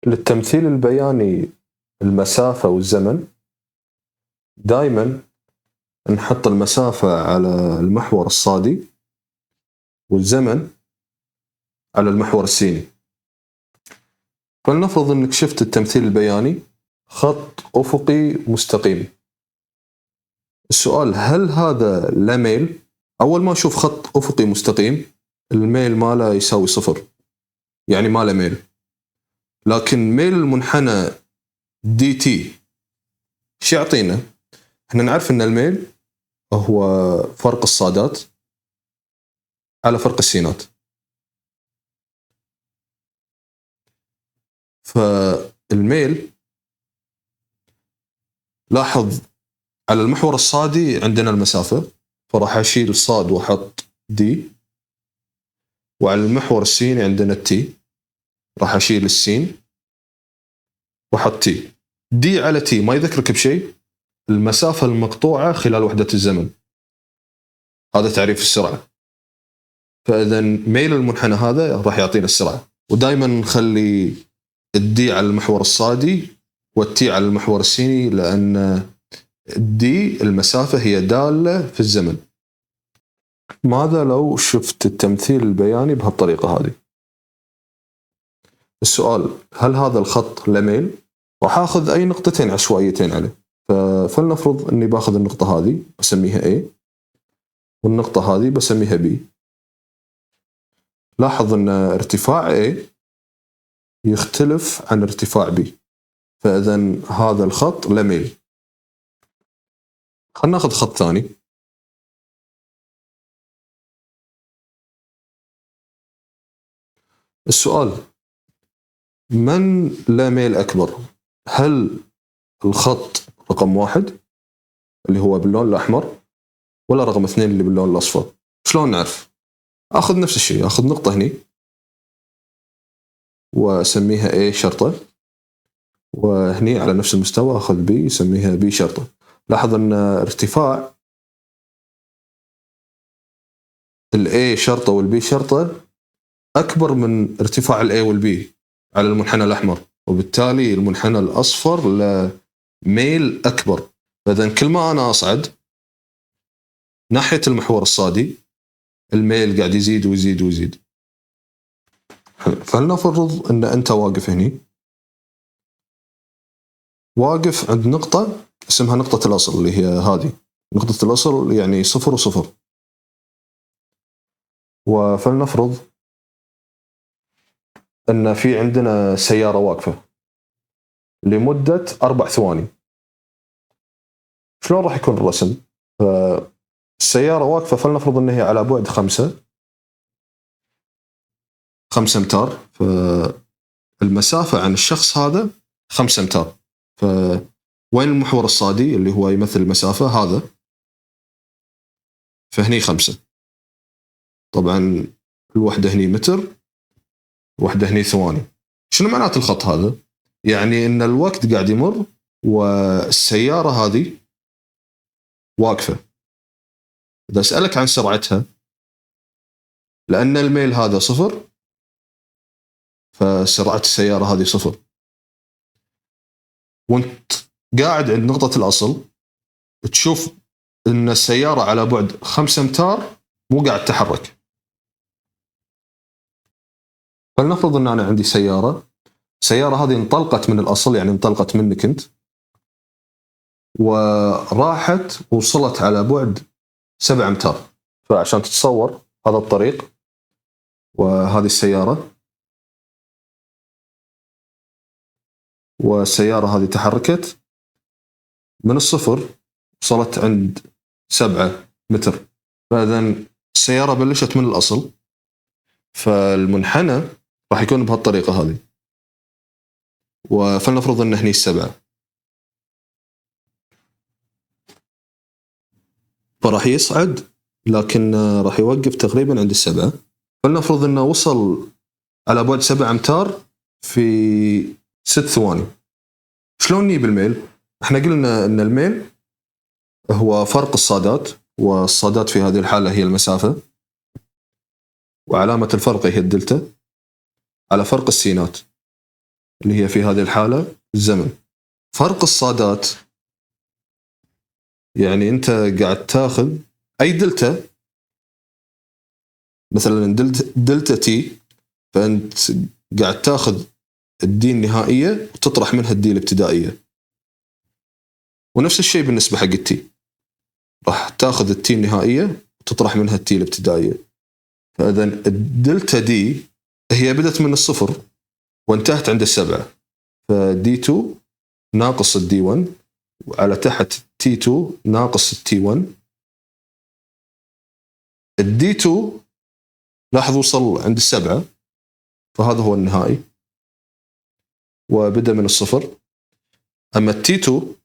للتمثيل البياني المسافة والزمن دائما نحط المسافة على المحور الصادي والزمن على المحور السيني. فلنفرض أنك شفت التمثيل البياني خط أفقي مستقيم. السؤال: هل هذا له ميل؟ أول ما أشوف خط أفقي مستقيم الميل ماله يساوي 0، يعني ما له ميل. لكن ميل المنحنى دي تي شو يعطينا؟ احنا نعرف ان الميل هو فرق الصادات على فرق السينات. فالميل لاحظ على المحور الصادي عندنا المسافة، فراح أشيل الصاد وأحط دي، وعلى المحور السيني عندنا التي، راح أشيل السين وأحط تي. دي على تي ما يذكرك بشيء، المسافة المقطوعة خلال وحدة الزمن، هذا تعريف السرعة. فإذا ميل المنحنى هذا راح يعطينا السرعة. ودائما نخلي الدي على المحور الصادي والتي على المحور السيني، لأن الدي المسافة هي دالة في الزمن. ماذا لو شفت التمثيل البياني بهالطريقة هذه؟ السؤال: هل هذا الخط له ميل؟ راح أخذ أي نقطتين عشوائيتين عليه. فلنفرض أني باخذ النقطة هذه بسميها A، والنقطة هذه بسميها B. لاحظ أن ارتفاع A يختلف عن ارتفاع B، فإذن هذا الخط له ميل. خلنا ناخذ خط ثاني. السؤال: من له ميل أكبر؟ هل الخط رقم 1 اللي هو باللون الأحمر، ولا رقم 2 اللي باللون الأصفر؟ شلون نعرف؟ أخذ نفس الشيء، أخذ نقطة هني وأسميها A شرطة، وهني على نفس المستوى أخذ B أسميها B شرطة. لاحظ أن ارتفاع ال A شرطة وال B شرطة أكبر من ارتفاع ال A وال B على المنحنى الأحمر، وبالتالي المنحنى الأصفر له ميل أكبر. فإذن كل ما أنا أصعد ناحية المحور الصادي الميل قاعد يزيد ويزيد ويزيد. فلنفرض أن أنت واقف هني، واقف عند نقطة اسمها نقطة الأصل، اللي هي هذه نقطة الأصل، يعني 0 و0. وفلنفرض أن في عندنا سيارة واقفة لمدة 4 ثواني. شلون راح يكون الرسم؟ السيارة واقفة، فلنفرض أن هي على بعد 5 أمتار، فالمسافة عن الشخص هذا 5 أمتار. فوين المحور الصادي اللي هو يمثل المسافة هذا؟ فهني 5. طبعا الوحدة هني متر، الوحدة هني ثواني. شنو معنات الخط هذا؟ يعني أن الوقت قاعد يمر والسيارة هذه واقفة. إذا أسألك عن سرعتها، لأن الميل هذا 0، فسرعة السيارة هذه 0. وانت قاعد عند نقطة الأصل تشوف أن السيارة على بعد 5 أمتار مو قاعد تتحرك. فلنفرض أن أنا عندي سيارة هذه انطلقت من الأصل، يعني انطلقت منك أنت، وراحت وصلت على بعد 7 أمتار. فعشان تتصور هذا الطريق وهذه السيارة، والسيارة هذه تحركت من 0 وصلت عند 7 متر. فإذن السيارة بلشت من الأصل، فالمنحنى راح يكون بهالطريقة هذه. وفلنفرض أن هني 7، فراح يصعد لكن راح يوقف تقريبا عند 7. فلنفرض أنه وصل على بعد 7 أمتار في 6 ثواني. شلون نجيب الميل؟ احنا قلنا أن الميل هو فرق الصادات، والصادات في هذه الحالة هي المسافة، وعلامة الفرق هي الدلتا على فرق السينات. اللي هي في هذه الحالة الزمن. فرق الصادات يعني أنت قاعد تاخذ أي دلتا، مثلا دلتا تي، فأنت قاعد تاخذ الدي النهائية وتطرح منها الدي الابتدائية. ونفس الشيء بالنسبة حق التي، راح تاخذ التي النهائية وتطرح منها التي الابتدائية. فإذا الدلتا دي هي بدت من الصفر وانتهت عند 7، فدي 2 ناقص الدي 1 وعلى تحت تي 2 ناقص التي 1. الدي 2 لاحظ وصل عند 7، فهذا هو النهائي وبدأ من الصفر. أما التي 2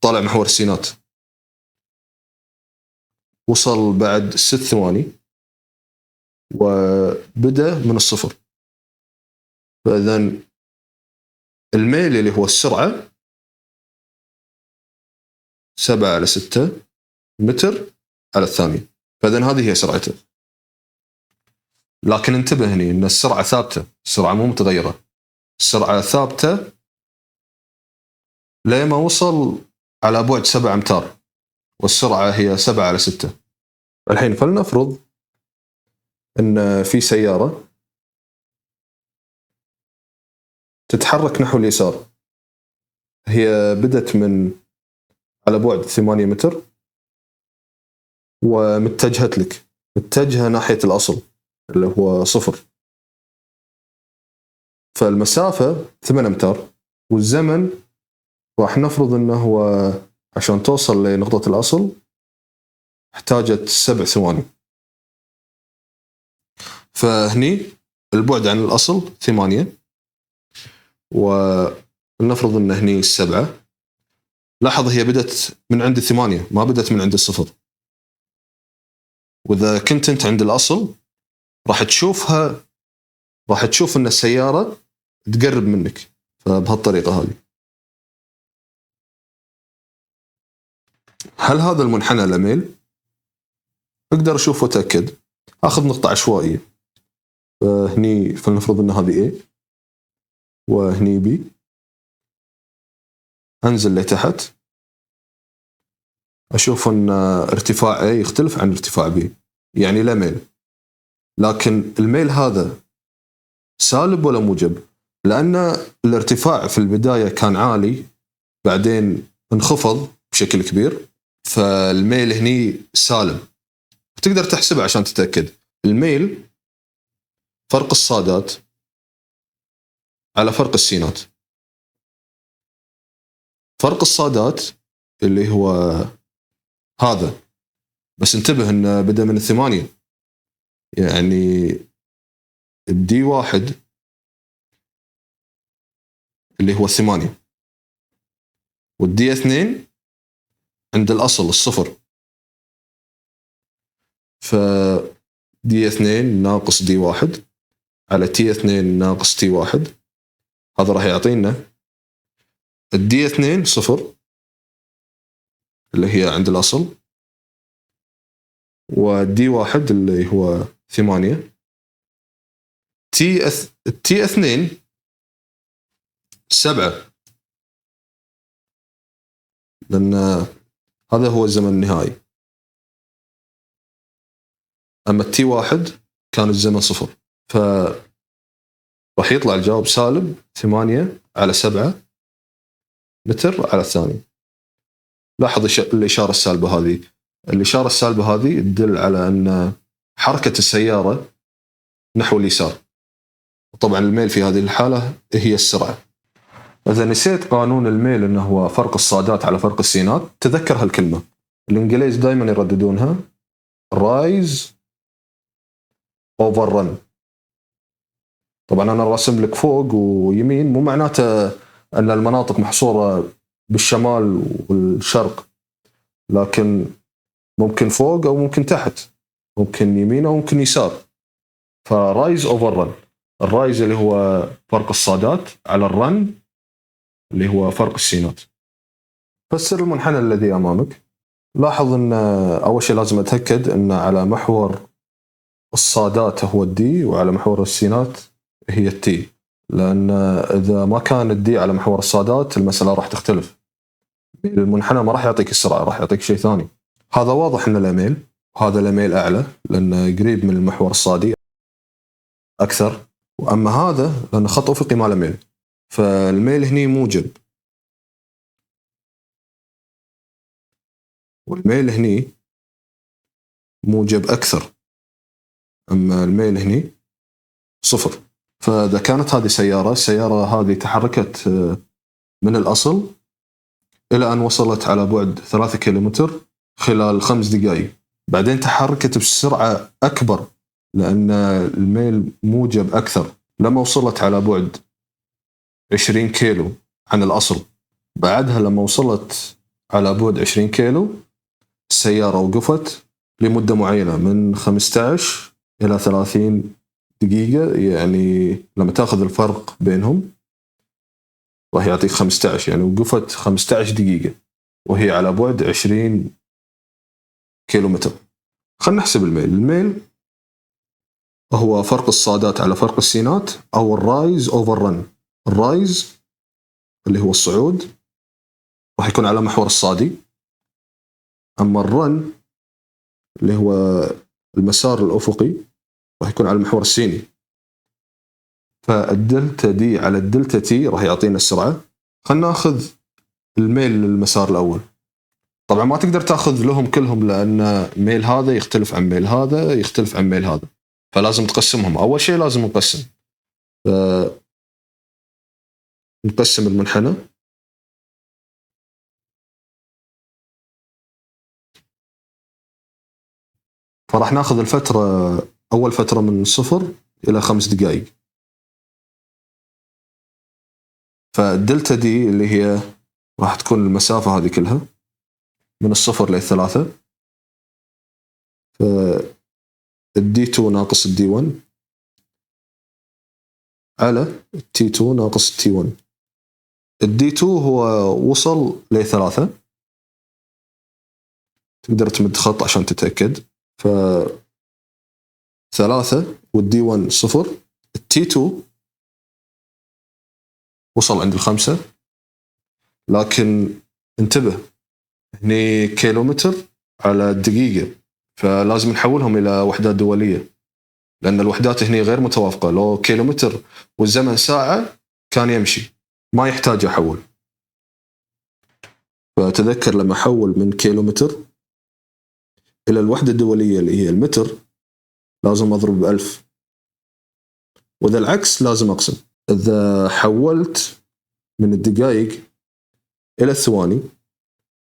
طالع محور السينات، وصل بعد 6 ثواني وبدأ من الصفر. فإذا الميل اللي هو السرعة 7/6 متر على الثانية، فإذا هذه هي سرعته. لكن انتبه هنا أن السرعة ثابتة، السرعة مو متغيرة، السرعة ثابتة لما وصل على بعد 7 أمتار، والسرعة هي 7/6. الحين فلنفرض أن في سيارة تتحرك نحو اليسار، هي بدت من على بعد 8 متر ومتجهت لك، متجهة ناحية الأصل اللي هو 0، فالمسافة 8 أمتار، والزمن راح نفرض أنه هو عشان توصل لنقطة الأصل احتاجت 7 ثواني. فهني البعد عن الأصل 8، ونفرض أن هني 7. لاحظ هي بدت من عند 8، ما بدت من عند 0. وإذا كنت أنت عند الأصل راح تشوف أن السيارة تقرب منك، فبهالطريقة هذه. هل هذا المنحنى له ميل؟ أقدر أشوف وأتأكد. أخذ نقطة عشوائية، هني فلنفرض أن هذه A وهني B، أنزل لتحت أشوف أن ارتفاع A يختلف عن ارتفاع B، يعني لا ميل. لكن الميل هذا سالب ولا موجب؟ لأن الارتفاع في البداية كان عالي بعدين انخفض بشكل كبير، فالميل هني سالب. تقدر تحسبه عشان تتأكد. الميل فرق الصادات على فرق السينات. فرق الصادات اللي هو هذا، بس انتبه انه بدأ من 8، يعني الدي 1 اللي هو 8، والدي 2 عند الأصل 0، فدي 2 ناقص دي 1 على تي 2 ناقص تي 1، هذا راح يعطينا الدي 2 0 اللي هي عند الأصل، والدي 1 اللي هو 8. تي 2 7، لأن هذا هو الزمن النهائي. أما التي 1 كان الزمن 0، فراح يطلع الجواب سالب 8/7 متر على الثانية. لاحظ الإشارة السالبة هذه. الإشارة السالبة هذه تدل على أن حركة السيارة نحو اليسار، طبعا الميل في هذه الحالة هي السرعة. إذا نسيت قانون الميل أنه هو فرق الصادات على فرق السينات، تذكر هالكلمة، الإنجليز دائما يرددونها rise over run. طبعا أنا راسم لك فوق ويمين، مو معناته أن المناطق محصورة بالشمال والشرق، لكن ممكن فوق أو ممكن تحت، ممكن يمين أو ممكن يسار. فرايز أوفر رن، الرايز اللي هو فرق الصادات على الرن اللي هو فرق السينات. فسر المنحنى الذي أمامك. لاحظ أن أول شيء لازم أتأكد أن على محور الصادات هو الدي وعلى محور السينات هي التي. لأن إذا ما كان الدي على محور الصادات المسألة راح تختلف. المنحنى ما راح يعطيك السرعة، راح يعطيك شيء ثاني. هذا واضح إنه الأميل، وهذا الأميل أعلى لأنه قريب من المحور الصادي أكثر، وأما هذا لأنه خط أفقي ما له ميل، فالميل هني موجب والميل هني موجب أكثر، أما الميل هني صفر. فإذا كانت هذه السيارة هذه تحركت من الأصل إلى أن وصلت على بعد 3 كيلومتر خلال 5 دقائق، بعدين تحركت بسرعة أكبر لأن الميل موجب أكثر لما وصلت على بعد 20 كيلو عن الأصل. بعدها لما وصلت على بعد 20 كيلو السيارة وقفت لمدة معينة من 15 إلى 30 دقيقة، يعني لما تأخذ الفرق بينهم راح يعطيك 15، يعني وقفت 15 دقيقة وهي على بعد 20 كيلومتر. خلنا نحسب الميل هو فرق الصادات على فرق السينات، أو الرايز أوفر رن. الرايز اللي هو الصعود راح يكون على محور الصادي، أما الرن اللي هو المسار الأفقي راح يكون على المحور السيني. فالدلتا دي على الدلتا تي راح يعطينا السرعة. خلنا ناخذ الميل للمسار الأول. طبعا ما تقدر تاخذ لهم كلهم لأن ميل هذا يختلف عن ميل هذا يختلف عن ميل هذا، فلازم تقسمهم. أول شيء لازم نقسم، نقسم المنحنى فراح ناخذ الفترة، أول فترة من 0 إلى 5 دقائق. فالدلتا دي اللي هي راح تكون المسافة هذه كلها من 0 ل3، فالدي 2 ناقص الدي 1 على التي 2 ناقص التي 1. الدي 2 هو وصل ل3، تقدر تمد خط عشان تتأكد. ف 3 والدي 1 0. التي 2 وصل عند 5، لكن انتبه هني كيلومتر على الدقيقة، فلازم نحولهم إلى وحدات دولية لأن الوحدات هني غير متوافقة. لو كيلومتر والزمن ساعة كان يمشي، ما يحتاج أحول. فتذكر لما أحول من كيلومتر إلى الوحدة الدولية اللي هي المتر لازم أضرب ب1000، وإذا العكس لازم أقسم. إذا حولت من الدقائق إلى الثواني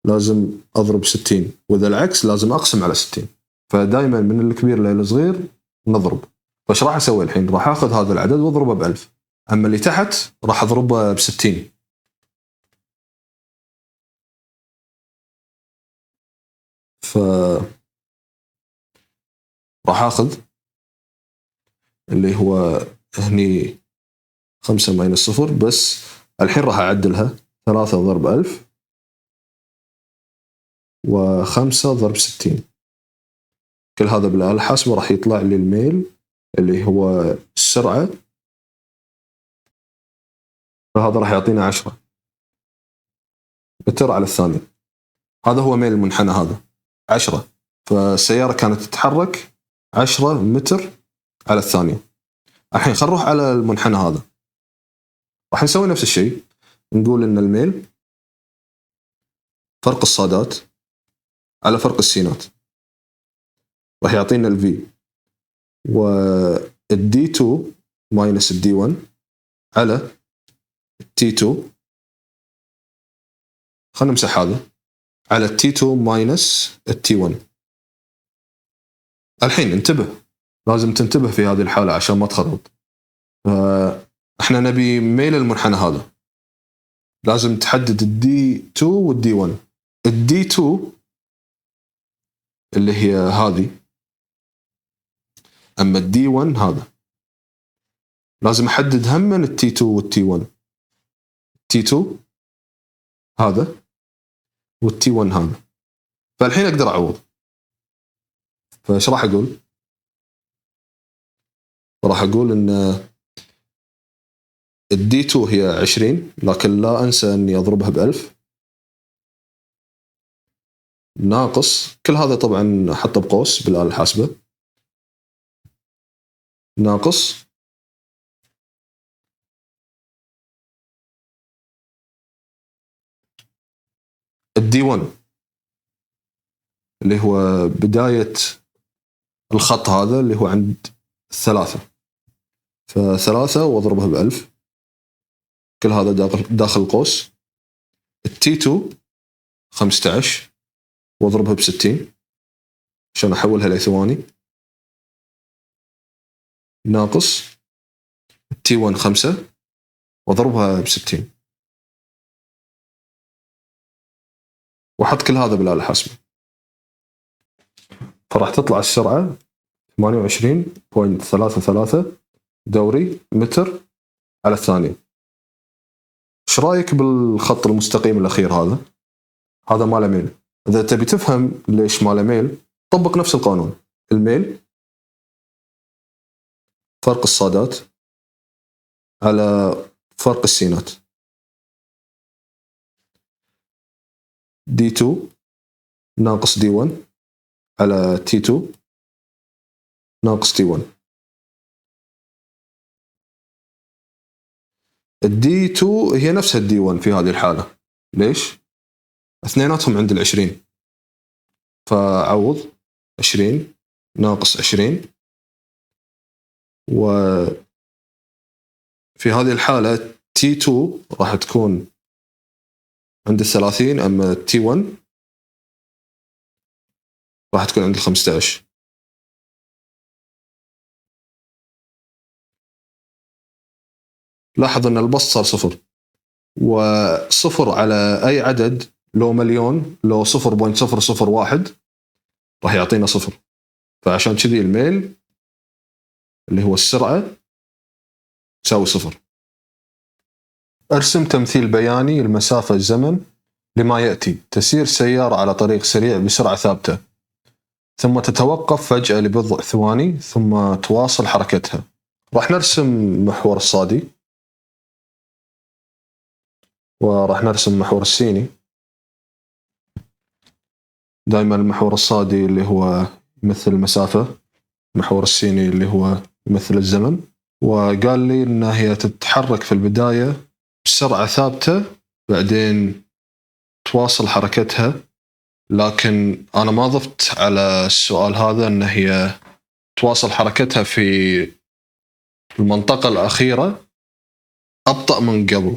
لازم أضرب 60، وإذا العكس لازم أقسم على 60. فدائما من الكبير للصغير نضرب. فايش راح أسوي الحين؟ راح أخذ هذا العدد وأضربه ب1000، أما اللي تحت راح أضربه ب60. ف راح أخذ اللي هو هني 5 ماينس 0، بس الحين راح أعدلها 3 ضرب 1000 و5 ضرب 60. كل هذا بالآلة الحاسبة راح يطلع لي الميل اللي هو السرعة، فهذا راح يعطينا 10 متر على الثانية. هذا هو ميل المنحنى، هذا 10. فالسيارة كانت تتحرك 10 متر على الثانية. الحين خلينا نروح على المنحنى هذا، راح نسوي نفس الشيء. نقول إن الميل فرق الصادات على فرق السينات راح يعطينا الفي، والدي 2 ماينس الدي 1 على التي 2. خلنا نمسح هذا على التي 2 ماينس التي 1. الحين انتبه، لازم تنتبه في هذه الحالة عشان ما تخرط. احنا نبي ميل المنحنى هذا، لازم تحدد الدي 2 والدي 1. الدي 2 اللي هي هذه، اما الدي 1 هذا لازم احدد هم من التي 2 والتي 1. التي 2 هذا والتي 1 هذا. فالحين اقدر اعوض. فايش راح اقول؟ راح اقول ان الدي 2 هي 20 لكن لا أنسى أني أضربها ب1000 ناقص كل هذا طبعا أحطه بقوس بالآلة الحاسبة ناقص الدي 1 اللي هو بداية الخط هذا اللي هو عند 3 ف3 واضربها ب1000 كل هذا داخل القوس التي 2 15 واضربها ب60 عشان احولها لثواني ناقص التي 1 5 واضربها ب60 واحط كل هذا بالآلة الحاسبة فراح تطلع السرعة 28.33 دوري متر على الثانية. ايش رايك بالخط المستقيم الأخير هذا ماله ميل. إذا تبي تفهم ليش ماله ميل طبق نفس القانون. الميل فرق الصادات على فرق السينات D2 ناقص D1 على T2 ناقص T1. الD2 هي نفسها الD1 في هذه الحالة. ليش؟ اثنيناتهم عند 20 فعوض 20 ناقص 20 وفي هذه الحالة T2 راح تكون عند 30 أما T1 راح تكون عند 15. لاحظ أن البسط صار 0 وصفر على أي عدد لو مليون لو 0.001 راح يعطينا 0 فعشان كذي الميل اللي هو السرعة تساوي 0. أرسم تمثيل بياني المسافة الزمن لما يأتي تسير سيارة على طريق سريع بسرعة ثابتة ثم تتوقف فجأة لبضع ثواني ثم تواصل حركتها. راح نرسم محور الصادي وراح نرسم محور السيني. دائما المحور الصادي اللي هو يمثل المسافة المحور السيني اللي هو يمثل الزمن. وقال لي إنها هي تتحرك في البداية بسرعة ثابتة بعدين تواصل حركتها لكن أنا ما ضفت على السؤال هذا أن هي تواصل حركتها في المنطقة الأخيرة أبطأ من قبل.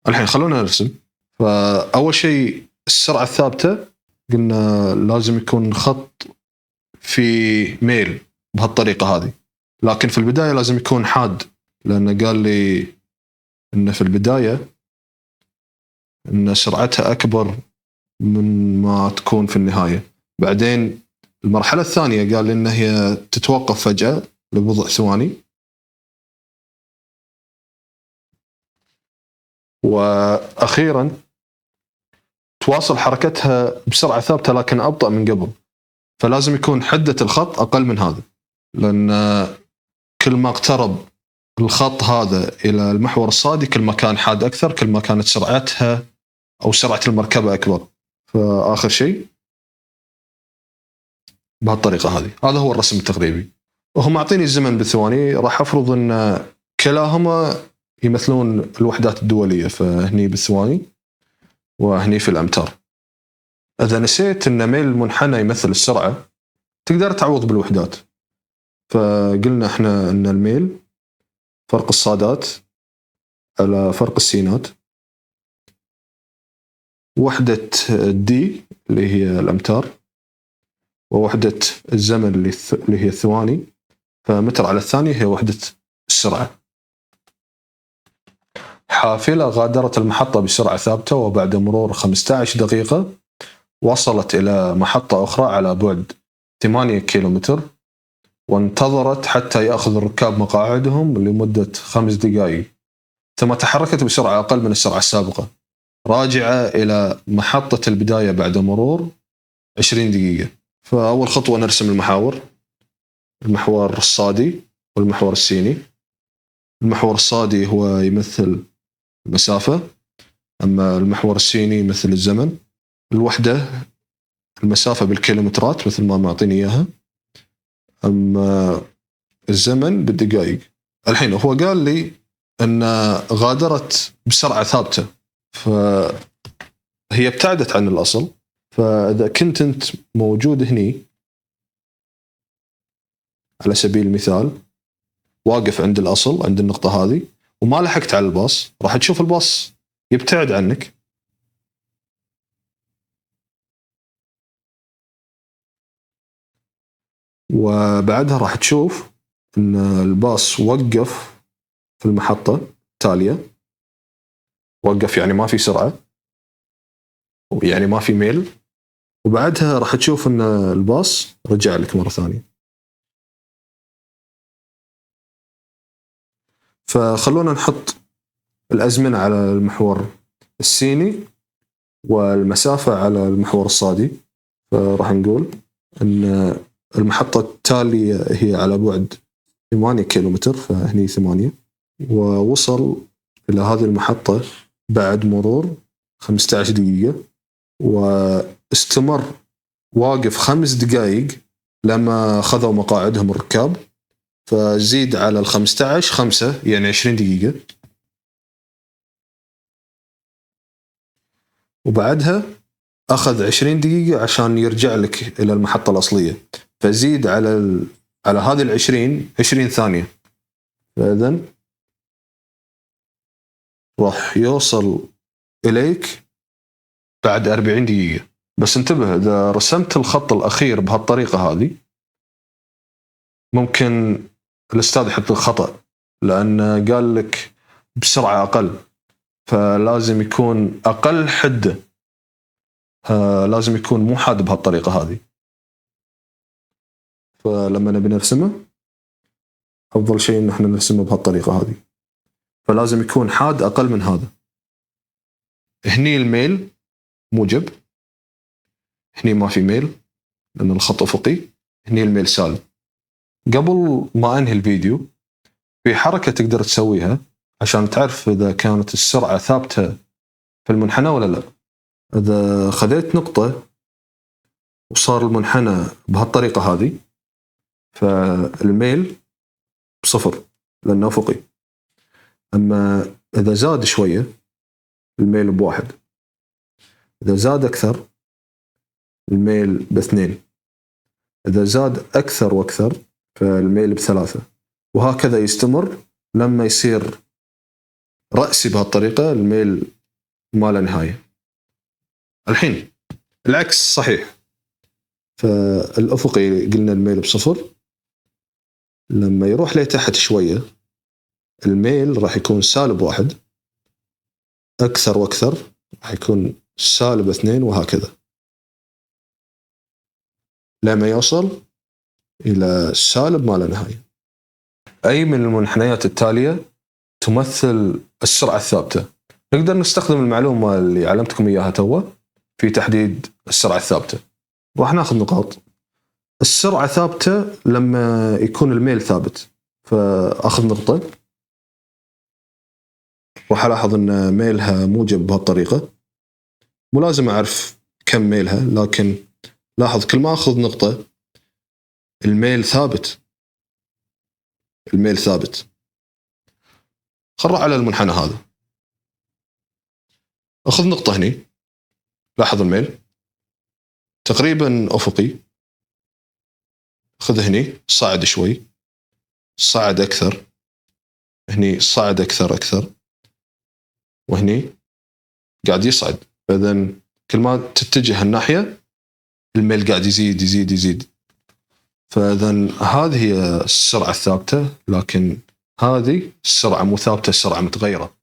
الحين خلونا نرسم. فأول شيء السرعة الثابتة قلنا لازم يكون خط في ميل بهالطريقة هذه لكن في البداية لازم يكون حاد لأنه قال لي إن في البداية إن سرعتها أكبر من ما تكون في النهاية. بعدين المرحلة الثانية قال لي إن هي تتوقف فجأة لبضع ثواني وأخيرا تواصل حركتها بسرعة ثابتة لكن أبطأ من قبل فلازم يكون حدة الخط أقل من هذا لأن كل ما اقترب الخط هذا إلى المحور الصادي كل ما كان حاد أكثر كل ما كانت سرعتها أو سرعة المركبة أكبر. فآخر شيء بهالطريقة هذه. هذا هو الرسم التقريبي وهم أعطيني الزمن بالثواني. راح أفرض أن كلاهما يمثلون الوحدات الدولية فهني بالثواني وهني في الأمتار. إذا نسيت أن ميل المنحنى يمثل السرعة تقدر تعوض بالوحدات. فقلنا إحنا أن الميل فرق الصادات على فرق السينات وحدة الدي اللي هي الأمتار ووحدة الزمن اللي هي الثواني فمتر على الثانية هي وحدة السرعة. حافلة غادرت المحطة بسرعة ثابتة وبعد مرور 15 دقيقة وصلت إلى محطة أخرى على بعد 8 كيلومتر وانتظرت حتى يأخذ الركاب مقاعدهم لمدة 5 دقائق ثم تحركت بسرعة أقل من السرعة السابقة راجعة إلى محطة البداية بعد مرور 20 دقيقة. فأول خطوة نرسم المحاور، المحور الصادي والمحور السيني. المحور الصادي هو يمثل المسافة، أما المحور السيني يمثل الزمن. الوحدة المسافة بالكيلومترات مثل ما معطيني إياها، أما الزمن بالدقائق. الحين هو قال لي أن غادرت بسرعة ثابتة، فهي ابتعدت عن الأصل. فإذا كنت أنت موجود هني على سبيل المثال، واقف عند الأصل عند النقطة هذه وما لحقت على الباص، راح تشوف الباص يبتعد عنك. وبعدها راح تشوف أن الباص وقف في المحطة التالية. وقف يعني ما في سرعة، يعني ما في ميل. وبعدها راح تشوف أن الباص رجع لك مرة ثانية. فخلونا نحط الأزمنة على المحور السيني والمسافة على المحور الصادي. فراح نقول أن المحطة التالية هي على بعد 8 كيلومتر، فهني 8، ووصل إلى هذه المحطة بعد مرور 15 دقيقة، واستمر واقف 5 دقائق لما خذوا مقاعدهم الركاب. فزيد على 15 5، يعني 20 دقيقة. وبعدها أخذ 20 دقيقة عشان يرجع لك إلى المحطة الأصلية، فزيد على هذه 20 ثانية. فإذن راح يوصل إليك بعد 40 دقيقة. بس انتبه، إذا رسمت الخط الأخير بهالطريقة هذه ممكن الأستاذ يحط خطأ، لأن قال لك بسرعة أقل، فلازم يكون أقل حدة، لازم يكون مو حاد بهالطريقة هذه. فلما نبي نرسمه أفضل شيء إن احنا نرسمه بهالطريقة هذه، فلازم يكون حاد أقل من هذا. هني الميل موجب، هني ما في ميل لأن الخط أفقي، هني الميل سالب. قبل ما أنهي الفيديو في حركة تقدر تسويها عشان تعرف إذا كانت السرعة ثابتة في المنحنى ولا لا. إذا خذيت نقطة وصار المنحنى بهالطريقة هذه، فالميل بصفر لأنه أفقي. أما إذا زاد شوية الميل ب1، إذا زاد أكثر الميل ب2، إذا زاد أكثر وأكثر فالميل ب3، وهكذا يستمر لما يصير رأسي بهالطريقة الميل ما له نهاية. الحين العكس صحيح، فالأفقي قلنا الميل ب0، لما يروح لتحت شوية الميل راح يكون -1، أكثر وأكثر راح يكون -2، وهكذا لما يوصل إلى سالب ما لا نهاية. أي من المنحنيات التالية تمثل السرعة الثابتة. نقدر نستخدم المعلومة اللي علمتكم إياها توا في تحديد السرعة الثابتة. راح ناخذ نقاط. السرعة ثابتة لما يكون الميل ثابت، فأخذ نقطة. راح ألاحظ أن ميلها موجب بهالطريقة. مو لازم أعرف كم ميلها، لكن لاحظ كل ما أخذ نقطة الميل ثابت، الميل ثابت. خل على المنحنى هذا، أخذ نقطة هني، لاحظ الميل تقريبا أفقي. خذ هني صعد شوي، صعد أكثر، هني صعد أكثر، وهني قاعد يصعد. فإذن كل ما تتجه الناحية الميل قاعد يزيد يزيد يزيد. فإذن هذه هي السرعة الثابتة، لكن هذه السرعة مو ثابتة، السرعة متغيرة.